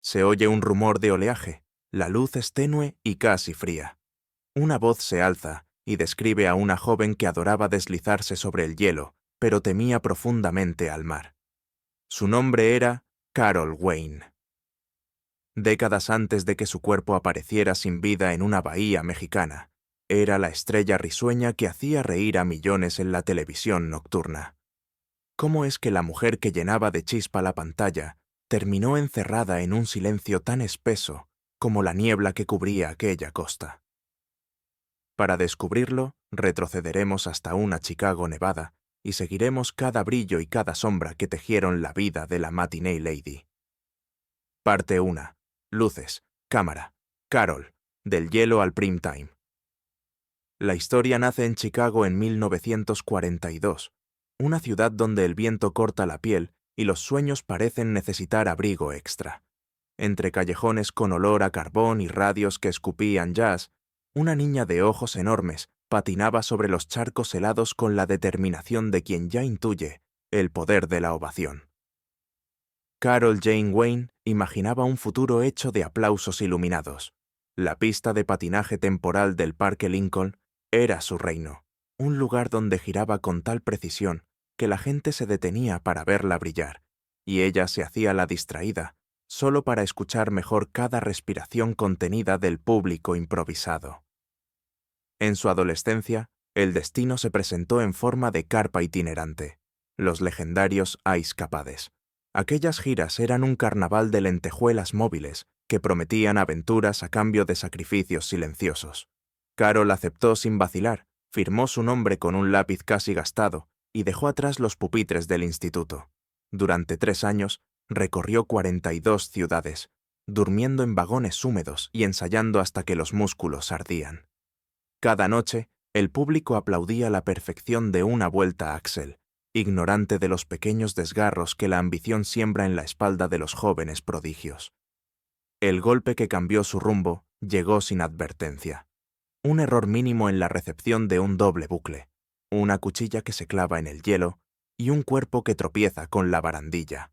Se oye un rumor de oleaje, la luz es tenue y casi fría. Una voz se alza y describe a una joven que adoraba deslizarse sobre el hielo, pero temía profundamente al mar. Su nombre era Carol Wayne. Décadas antes de que su cuerpo apareciera sin vida en una bahía mexicana, era la estrella risueña que hacía reír a millones en la televisión nocturna. ¿Cómo es que la mujer que llenaba de chispa la pantalla terminó encerrada en un silencio tan espeso como la niebla que cubría aquella costa? Para descubrirlo, retrocederemos hasta una Chicago nevada y seguiremos cada brillo y cada sombra que tejieron la vida de la Matinee Lady. Parte 1. Luces, cámara, Carol, del hielo al prime time. La historia nace en Chicago en 1942, una ciudad donde el viento corta la piel y los sueños parecen necesitar abrigo extra. Entre callejones con olor a carbón y radios que escupían jazz, una niña de ojos enormes patinaba sobre los charcos helados con la determinación de quien ya intuye el poder de la ovación. Carol Jane Wayne imaginaba un futuro hecho de aplausos iluminados. La pista de patinaje temporal del Parque Lincoln era su reino, un lugar donde giraba con tal precisión que la gente se detenía para verla brillar, y ella se hacía la distraída, solo para escuchar mejor cada respiración contenida del público improvisado. En su adolescencia, el destino se presentó en forma de carpa itinerante, los legendarios Ice Capades. Aquellas giras eran un carnaval de lentejuelas móviles que prometían aventuras a cambio de sacrificios silenciosos. Carol aceptó sin vacilar, firmó su nombre con un lápiz casi gastado y dejó atrás los pupitres del instituto. Durante 3 años, recorrió 42 ciudades, durmiendo en vagones húmedos y ensayando hasta que los músculos ardían. Cada noche, el público aplaudía la perfección de una vuelta Axel, ignorante de los pequeños desgarros que la ambición siembra en la espalda de los jóvenes prodigios. El golpe que cambió su rumbo llegó sin advertencia. Un error mínimo en la recepción de un doble bucle, una cuchilla que se clava en el hielo y un cuerpo que tropieza con la barandilla.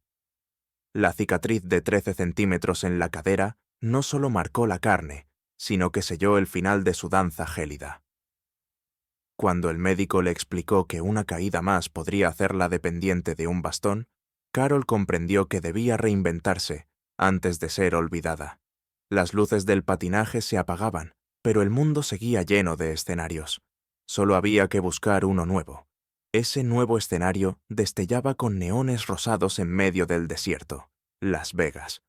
La cicatriz de 13 centímetros en la cadera no solo marcó la carne, sino que selló el final de su danza gélida. Cuando el médico le explicó que una caída más podría hacerla dependiente de un bastón, Carol comprendió que debía reinventarse antes de ser olvidada. Las luces del patinaje se apagaban, pero el mundo seguía lleno de escenarios. Solo había que buscar uno nuevo. Ese nuevo escenario destellaba con neones rosados en medio del desierto, Las Vegas.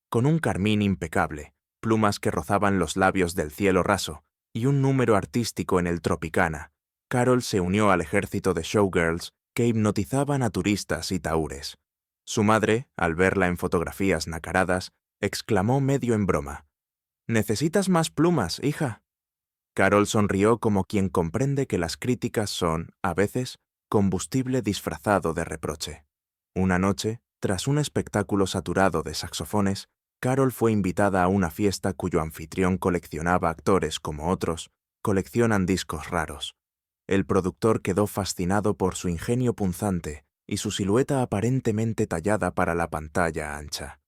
Con un carmín impecable, plumas que rozaban los labios del cielo raso y un número artístico en el Tropicana, Carol se unió al ejército de showgirls que hipnotizaban a turistas y tahúres. Su madre, al verla en fotografías nacaradas, exclamó medio en broma: «¿Necesitas más plumas, hija?». Carol sonrió como quien comprende que las críticas son, a veces, combustible disfrazado de reproche. Una noche, tras un espectáculo saturado de saxofones, Carol fue invitada a una fiesta cuyo anfitrión coleccionaba actores como otros coleccionan discos raros. El productor quedó fascinado por su ingenio punzante y su silueta aparentemente tallada para la pantalla ancha.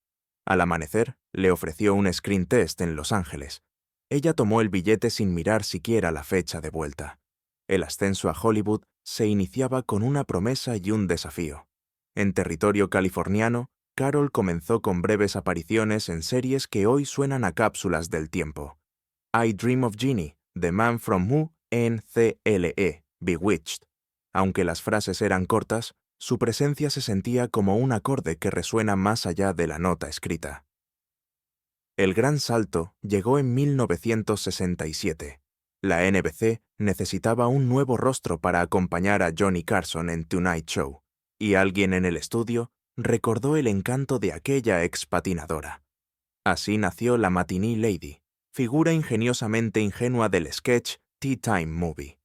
Al amanecer, le ofreció un screen test en Los Ángeles. Ella tomó el billete sin mirar siquiera la fecha de vuelta. El ascenso a Hollywood se iniciaba con una promesa y un desafío. En territorio californiano, Carol comenzó con breves apariciones en series que hoy suenan a cápsulas del tiempo. I Dream of Jeannie, The Man from U.N.C.L.E., Bewitched. Aunque las frases eran cortas, su presencia se sentía como un acorde que resuena más allá de la nota escrita. El gran salto llegó en 1967. La NBC necesitaba un nuevo rostro para acompañar a Johnny Carson en Tonight Show, y alguien en el estudio recordó el encanto de aquella expatinadora. Así nació la Matinee Lady, figura ingeniosamente ingenua del sketch Tea Time Movie.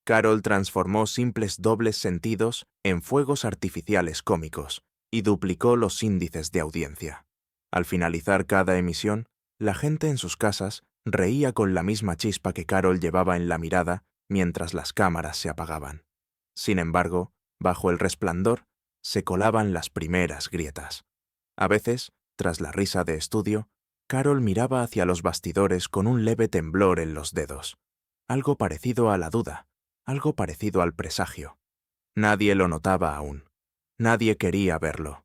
Carol transformó simples dobles sentidos en fuegos artificiales cómicos y duplicó los índices de audiencia. Al finalizar cada emisión, la gente en sus casas reía con la misma chispa que Carol llevaba en la mirada mientras las cámaras se apagaban. Sin embargo, bajo el resplandor, se colaban las primeras grietas. A veces, Tras la risa de estudio, Carol miraba hacia los bastidores con un leve temblor en los dedos. Algo parecido a la duda, algo parecido al presagio. Nadie lo notaba aún. Nadie quería verlo.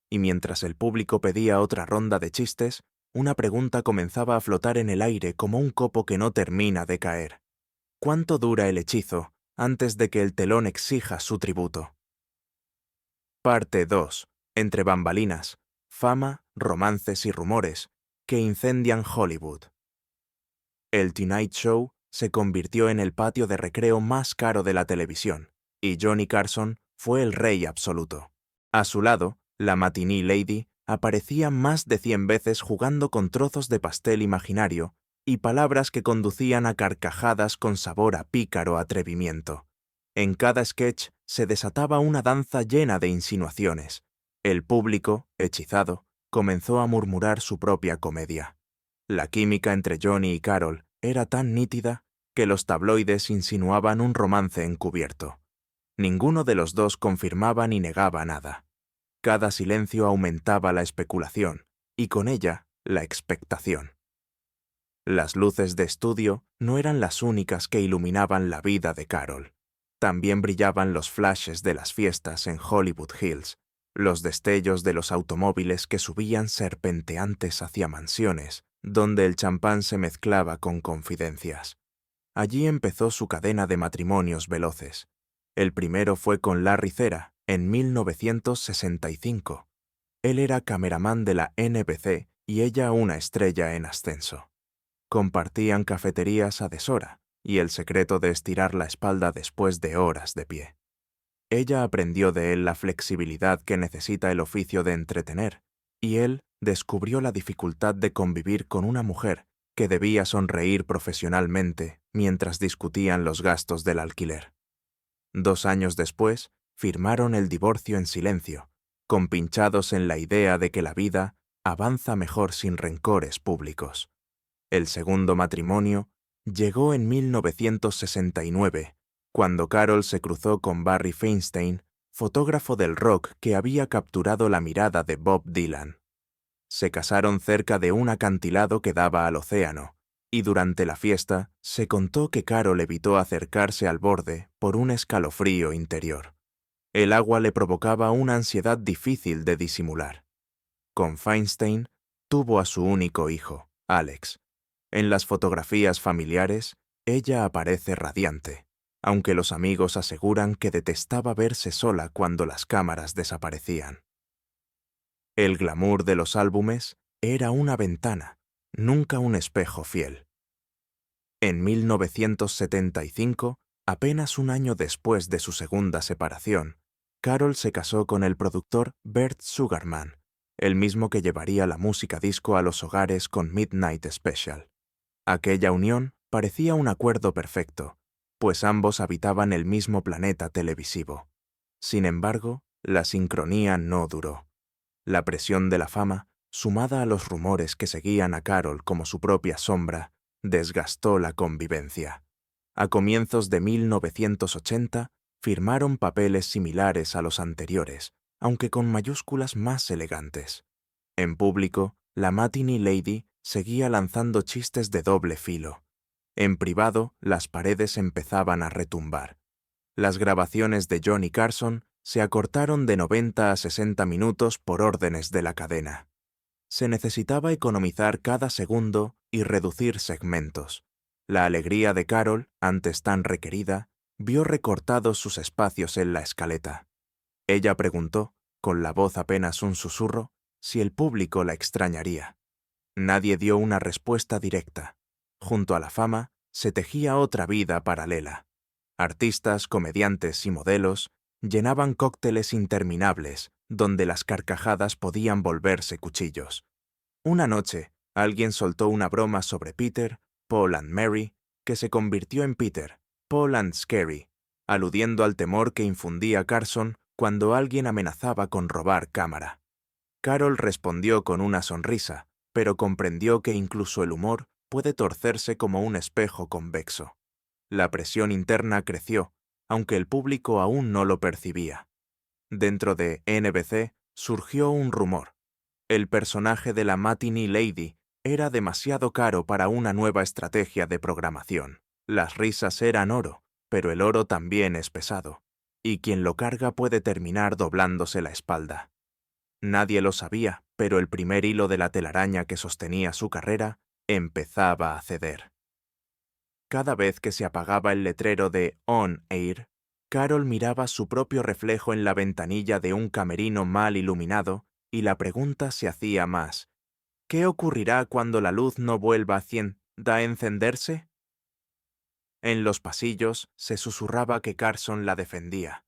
Y mientras el público pedía otra ronda de chistes, una pregunta comenzaba a flotar en el aire como un copo que no termina de caer. ¿Cuánto dura el hechizo antes de que el telón exija su tributo? Parte 2. Entre bambalinas. Fama, romances y rumores que incendian Hollywood. El Tonight Show se convirtió en el patio de recreo más caro de la televisión, y Johnny Carson fue el rey absoluto. A su lado, la Matinee Lady aparecía más de 100 veces jugando con trozos de pastel imaginario y palabras que conducían a carcajadas con sabor a pícaro atrevimiento. En cada sketch se desataba una danza llena de insinuaciones. El público, hechizado, comenzó a murmurar su propia comedia. La química entre Johnny y Carol era tan nítida que los tabloides insinuaban un romance encubierto. Ninguno de los dos confirmaba ni negaba nada. Cada silencio aumentaba la especulación, y con ella, la expectación. Las luces de estudio no eran las únicas que iluminaban la vida de Carol. También brillaban los flashes de las fiestas en Hollywood Hills, los destellos de los automóviles que subían serpenteantes hacia mansiones, donde el champán se mezclaba con confidencias. Allí empezó su cadena de matrimonios veloces. El primero fue con Larry Cera, en 1965. Él era cameraman de la NBC y ella una estrella en ascenso. Compartían cafeterías a deshora y el secreto de estirar la espalda después de horas de pie. Ella aprendió de él la flexibilidad que necesita el oficio de entretener, y él descubrió la dificultad de convivir con una mujer que debía sonreír profesionalmente mientras discutían los gastos del alquiler. 2 años después, firmaron el divorcio en silencio, compinchados en la idea de que la vida avanza mejor sin rencores públicos. El segundo matrimonio llegó en 1969, cuando Carol se cruzó con Barry Feinstein, fotógrafo del rock que había capturado la mirada de Bob Dylan. Se casaron cerca de un acantilado que daba al océano, y durante la fiesta se contó que Carol evitó acercarse al borde por un escalofrío interior. El agua le provocaba una ansiedad difícil de disimular. Con Feinstein tuvo a su único hijo, Alex. En las fotografías familiares, ella aparece radiante, aunque los amigos aseguran que detestaba verse sola cuando las cámaras desaparecían. El glamour de los álbumes era una ventana, nunca un espejo fiel. En 1975, apenas un año después de su segunda separación, Carol se casó con el productor Bert Sugarman, el mismo que llevaría la música disco a los hogares con Midnight Special. Aquella unión parecía un acuerdo perfecto, pues ambos habitaban el mismo planeta televisivo. Sin embargo, la sincronía no duró. La presión de la fama, sumada a los rumores que seguían a Carol como su propia sombra, desgastó la convivencia. A comienzos de 1980, firmaron papeles similares a los anteriores, aunque con mayúsculas más elegantes. En público, la Matinee Lady seguía lanzando chistes de doble filo. En privado, las paredes empezaban a retumbar. Las grabaciones de Johnny Carson se acortaron de 90 a 60 minutos por órdenes de la cadena. Se necesitaba economizar cada segundo y reducir segmentos. La alegría de Carol, antes tan requerida, vio recortados sus espacios en la escaleta. Ella preguntó, con la voz apenas un susurro, si el público la extrañaría. Nadie dio una respuesta directa. Junto a la fama se tejía otra vida paralela. Artistas, comediantes y modelos llenaban cócteles interminables donde las carcajadas podían volverse cuchillos. Una noche, alguien soltó una broma sobre Peter, Paul and Mary, que se convirtió en Peter, Paul and Scary, aludiendo al temor que infundía Carson cuando alguien amenazaba con robar cámara. Carol respondió con una sonrisa, pero comprendió que incluso el humor puede torcerse como un espejo convexo. La presión interna creció, aunque el público aún no lo percibía. Dentro de NBC surgió un rumor. El personaje de la Matinee Lady era demasiado caro para una nueva estrategia de programación. Las risas eran oro, pero el oro también es pesado, y quien lo carga puede terminar doblándose la espalda. Nadie lo sabía, pero el primer hilo de la telaraña que sostenía su carrera empezaba a ceder. Cada vez que se apagaba el letrero de On Air, Carol miraba su propio reflejo en la ventanilla de un camerino mal iluminado y la pregunta se hacía más: ¿qué ocurrirá cuando la luz no vuelva a encenderse? En los pasillos se susurraba que Carson la defendía.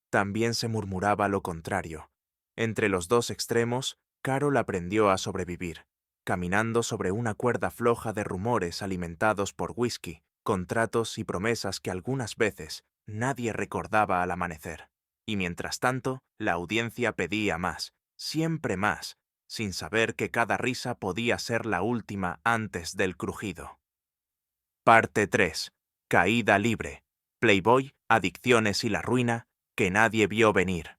También se murmuraba lo contrario. Entre los dos extremos, Carol aprendió a sobrevivir, caminando sobre una cuerda floja de rumores alimentados por whisky, contratos y promesas que algunas veces nadie recordaba al amanecer. Y mientras tanto, la audiencia pedía más, siempre más, sin saber que cada risa podía ser la última antes del crujido. Parte 3. Caída libre. Playboy, adicciones y la ruina que nadie vio venir.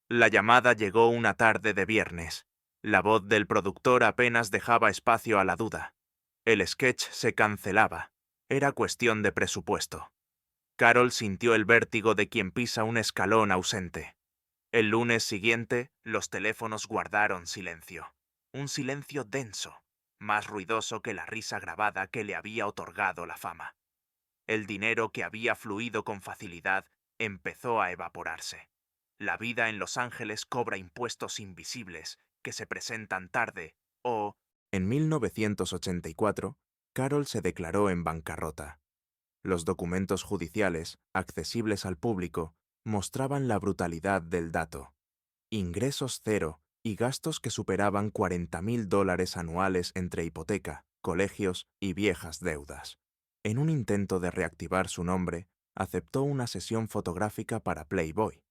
La llamada llegó una tarde de viernes. La voz del productor apenas dejaba espacio a la duda. El sketch se cancelaba. Era cuestión de presupuesto. Carol sintió el vértigo de quien pisa un escalón ausente. El lunes siguiente, los teléfonos guardaron silencio. Un silencio denso, más ruidoso que la risa grabada que le había otorgado la fama. El dinero que había fluido con facilidad empezó a evaporarse. La vida en Los Ángeles cobra impuestos invisibles que se presentan tarde o... En 1984, Carol se declaró en bancarrota. Los documentos judiciales, accesibles al público, mostraban la brutalidad del dato. Ingresos cero y gastos que superaban $40,000 anuales entre hipoteca, colegios y viejas deudas. En un intento de reactivar su nombre, aceptó una sesión fotográfica para Playboy.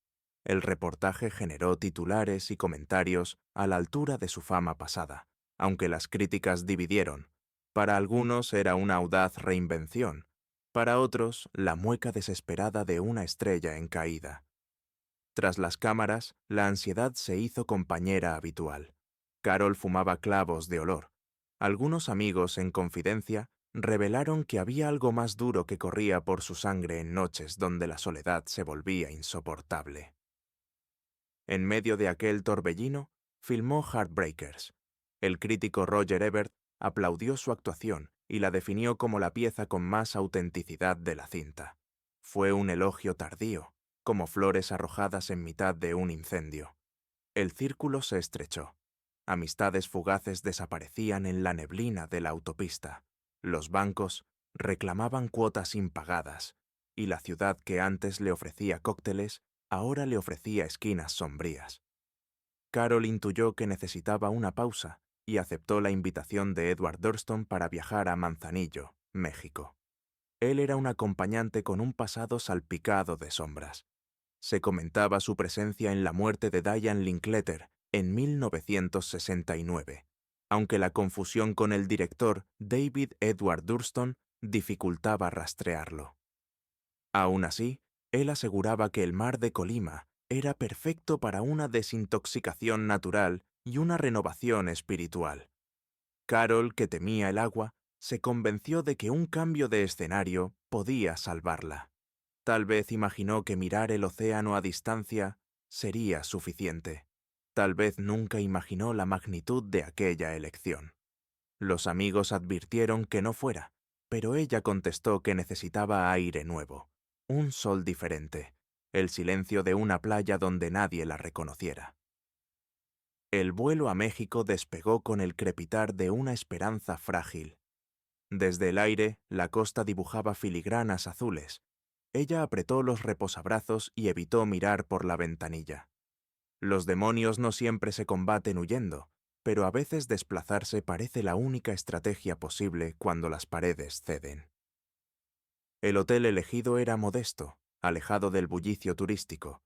El reportaje generó titulares y comentarios a la altura de su fama pasada, aunque las críticas dividieron. Para algunos era una audaz reinvención, para otros la mueca desesperada de una estrella en caída. Tras las cámaras, la ansiedad se hizo compañera habitual. Carol fumaba clavos de olor. Algunos amigos, en confidencia, revelaron que había algo más duro que corría por su sangre en noches donde la soledad se volvía insoportable. En medio de aquel torbellino, filmó Heartbreakers. El crítico Roger Ebert aplaudió su actuación y la definió como la pieza con más autenticidad de la cinta. Fue un elogio tardío, como flores arrojadas en mitad de un incendio. El círculo se estrechó. Amistades fugaces desaparecían en la neblina de la autopista. Los bancos reclamaban cuotas impagadas, y la ciudad que antes le ofrecía cócteles ahora le ofrecía esquinas sombrías. Carol intuyó que necesitaba una pausa y aceptó la invitación de Edward Durston para viajar a Manzanillo, México. Él era un acompañante con un pasado salpicado de sombras. Se comentaba su presencia en la muerte de Diane Linkletter en 1969, aunque la confusión con el director David Edward Durston dificultaba rastrearlo. Aún así, él aseguraba que el mar de Colima era perfecto para una desintoxicación natural y una renovación espiritual. Carol, que temía el agua, se convenció de que un cambio de escenario podía salvarla. Tal vez imaginó que mirar el océano a distancia sería suficiente. Tal vez nunca imaginó la magnitud de aquella elección. Los amigos advirtieron que no fuera, pero ella contestó que necesitaba aire nuevo, un sol diferente, el silencio de una playa donde nadie la reconociera. El vuelo a México despegó con el crepitar de una esperanza frágil. Desde el aire, la costa dibujaba filigranas azules. Ella apretó los reposabrazos y evitó mirar por la ventanilla. Los demonios no siempre se combaten huyendo, pero a veces desplazarse parece la única estrategia posible cuando las paredes ceden. El hotel elegido era modesto, alejado del bullicio turístico.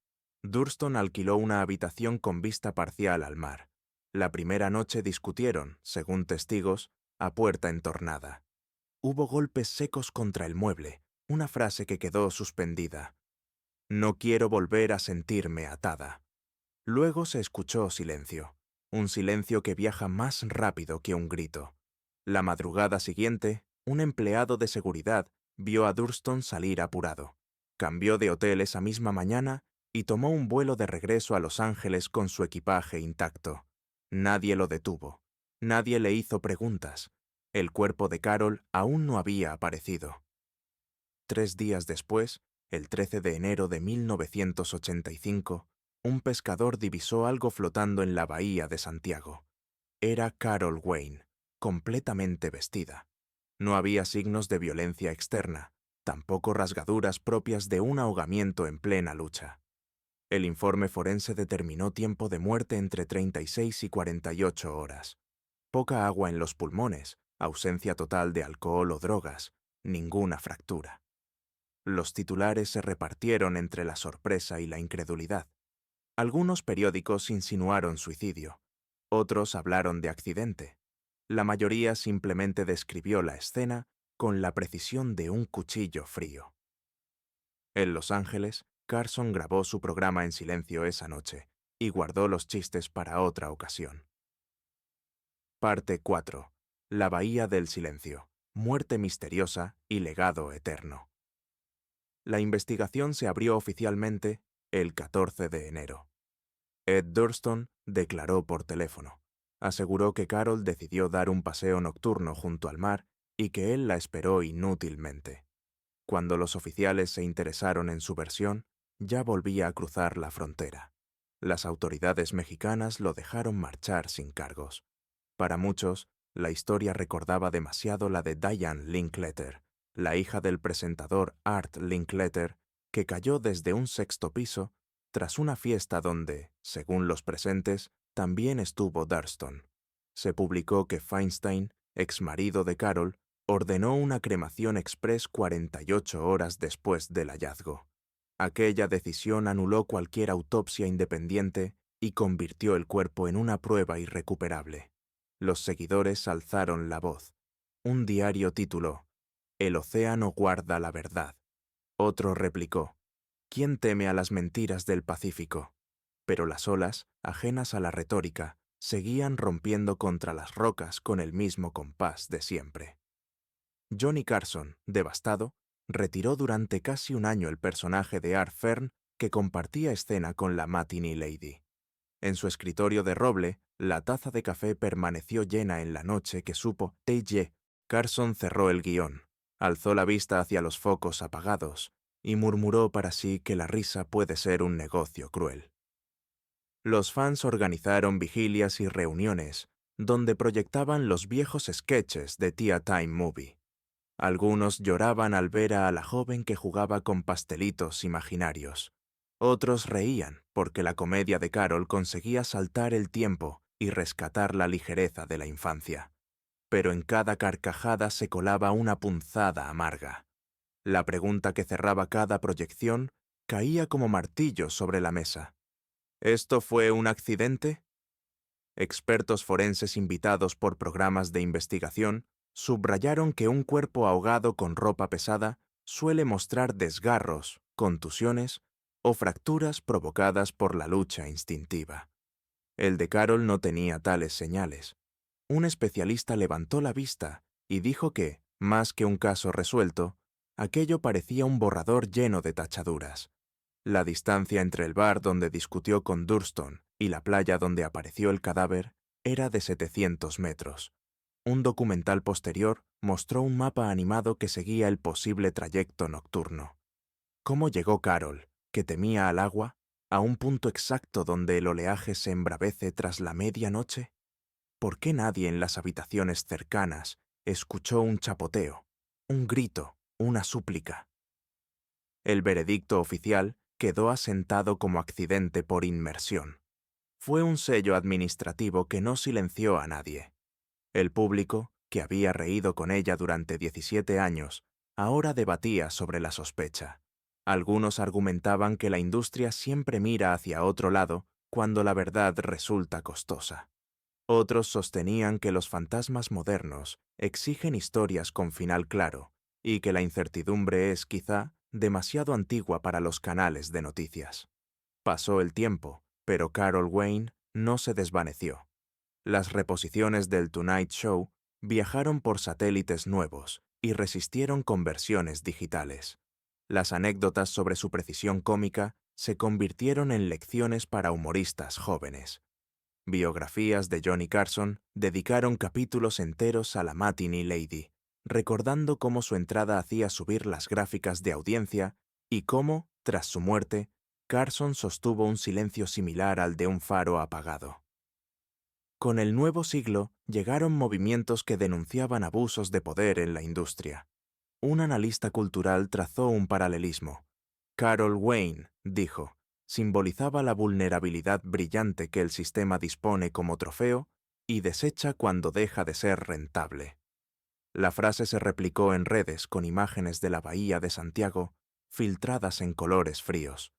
Durston alquiló una habitación con vista parcial al mar. La primera noche discutieron, según testigos, a puerta entornada. Hubo golpes secos contra el mueble, una frase que quedó suspendida. No quiero volver a sentirme atada. Luego se escuchó silencio, un silencio que viaja más rápido que un grito. La madrugada siguiente, un empleado de seguridad vio a Durston salir apurado. Cambió de hotel esa misma mañana y tomó un vuelo de regreso a Los Ángeles con su equipaje intacto. Nadie lo detuvo. Nadie le hizo preguntas. El cuerpo de Carol aún no había aparecido. 3 días después, el 13 de enero de 1985, un pescador divisó algo flotando en la bahía de Santiago. Era Carol Wayne, completamente vestida. No había signos de violencia externa, tampoco rasgaduras propias de un ahogamiento en plena lucha. El informe forense determinó tiempo de muerte entre 36 y 48 horas. Poca agua en los pulmones, ausencia total de alcohol o drogas, ninguna fractura. Los titulares se repartieron entre la sorpresa y la incredulidad. Algunos periódicos insinuaron suicidio, otros hablaron de accidente. La mayoría simplemente describió la escena con la precisión de un cuchillo frío. En Los Ángeles, Carson grabó su programa en silencio esa noche y guardó los chistes para otra ocasión. Parte 4. La Bahía del Silencio. Muerte misteriosa y legado eterno. La investigación se abrió oficialmente el 14 de enero. Ed Durston declaró por teléfono. Aseguró que Carol decidió dar un paseo nocturno junto al mar y que él la esperó inútilmente. Cuando los oficiales se interesaron en su versión, ya volvía a cruzar la frontera. Las autoridades mexicanas lo dejaron marchar sin cargos. Para muchos, la historia recordaba demasiado la de Diane Linkletter, la hija del presentador Art Linkletter, que cayó desde un 6º piso tras una fiesta donde, según los presentes, también estuvo Durston. Se publicó que Feinstein, exmarido de Carol, ordenó una cremación express 48 horas después del hallazgo. Aquella decisión anuló cualquier autopsia independiente y convirtió el cuerpo en una prueba irrecuperable. Los seguidores alzaron la voz. Un diario tituló: «El océano guarda la verdad». Otro replicó: «¿Quién teme a las mentiras del Pacífico?». Pero las olas, ajenas a la retórica, seguían rompiendo contra las rocas con el mismo compás de siempre. Johnny Carson, devastado, retiró durante casi un año el personaje de Art Fern que compartía escena con la Matinee Lady. En su escritorio de roble, la taza de café permaneció llena en la noche que supo T.J. Carson cerró el guión, alzó la vista hacia los focos apagados y murmuró para sí que la risa puede ser un negocio cruel. Los fans organizaron vigilias y reuniones donde proyectaban los viejos sketches de Tea Time Movie. Algunos lloraban al ver a la joven que jugaba con pastelitos imaginarios. Otros reían porque la comedia de Carol conseguía saltar el tiempo y rescatar la ligereza de la infancia. Pero en cada carcajada se colaba una punzada amarga. La pregunta que cerraba cada proyección caía como martillo sobre la mesa. ¿Esto fue un accidente? Expertos forenses invitados por programas de investigación subrayaron que un cuerpo ahogado con ropa pesada suele mostrar desgarros, contusiones o fracturas provocadas por la lucha instintiva. El de Carol no tenía tales señales. Un especialista levantó la vista y dijo que, más que un caso resuelto, aquello parecía un borrador lleno de tachaduras. La distancia entre el bar donde discutió con Durston y la playa donde apareció el cadáver era de 700 metros. Un documental posterior mostró un mapa animado que seguía el posible trayecto nocturno. ¿Cómo llegó Carol, que temía al agua, a un punto exacto donde el oleaje se embravece tras la medianoche? ¿Por qué nadie en las habitaciones cercanas escuchó un chapoteo, un grito, una súplica? El veredicto oficial quedó asentado como accidente por inmersión. Fue un sello administrativo que no silenció a nadie. El público, que había reído con ella durante 17 años, ahora debatía sobre la sospecha. Algunos argumentaban que la industria siempre mira hacia otro lado cuando la verdad resulta costosa. Otros sostenían que los fantasmas modernos exigen historias con final claro y que la incertidumbre es, quizá, demasiado antigua para los canales de noticias. Pasó el tiempo, pero Carol Wayne no se desvaneció. Las reposiciones del Tonight Show viajaron por satélites nuevos y resistieron conversiones digitales. Las anécdotas sobre su precisión cómica se convirtieron en lecciones para humoristas jóvenes. Biografías de Johnny Carson dedicaron capítulos enteros a la Matinee Lady, recordando cómo su entrada hacía subir las gráficas de audiencia y cómo, tras su muerte, Carson sostuvo un silencio similar al de un faro apagado. Con el nuevo siglo llegaron movimientos que denunciaban abusos de poder en la industria. Un analista cultural trazó un paralelismo. Carol Wayne, dijo, simbolizaba la vulnerabilidad brillante que el sistema dispone como trofeo y desecha cuando deja de ser rentable. La frase se replicó en redes con imágenes de la Bahía de Santiago, filtradas en colores fríos.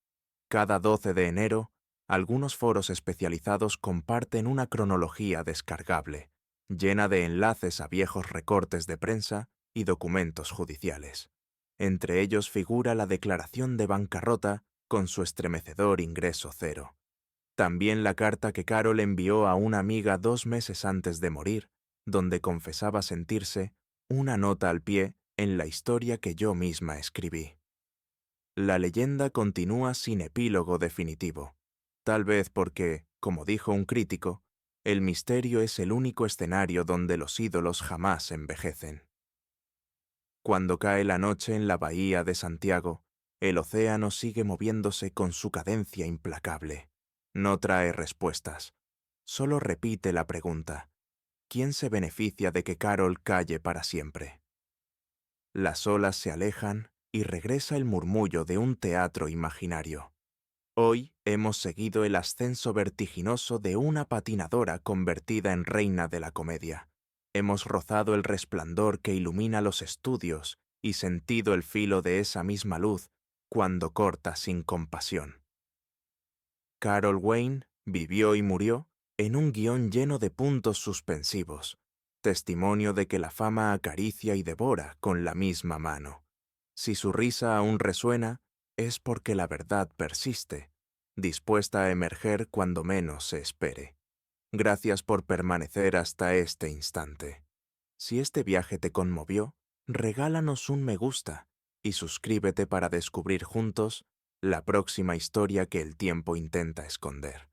Cada 12 de enero, algunos foros especializados comparten una cronología descargable, llena de enlaces a viejos recortes de prensa y documentos judiciales. Entre ellos figura la declaración de bancarrota con su estremecedor ingreso cero. También la carta que Carol envió a una amiga 2 meses antes de morir, donde confesaba sentirse una nota al pie en la historia que yo misma escribí. La leyenda continúa sin epílogo definitivo, tal vez porque, como dijo un crítico, el misterio es el único escenario donde los ídolos jamás envejecen. Cuando cae la noche en la bahía de Santiago, el océano sigue moviéndose con su cadencia implacable. No trae respuestas, solo repite la pregunta: ¿quién se beneficia de que Carol calle para siempre? Las olas se alejan y regresa el murmullo de un teatro imaginario. Hoy hemos seguido el ascenso vertiginoso de una patinadora convertida en reina de la comedia. Hemos rozado el resplandor que ilumina los estudios y sentido el filo de esa misma luz cuando corta sin compasión. Carol Wayne vivió y murió en un guión lleno de puntos suspensivos, testimonio de que la fama acaricia y devora con la misma mano. Si su risa aún resuena, es porque la verdad persiste, dispuesta a emerger cuando menos se espere. Gracias por permanecer hasta este instante. Si este viaje te conmovió, regálanos un me gusta y suscríbete para descubrir juntos la próxima historia que el tiempo intenta esconder.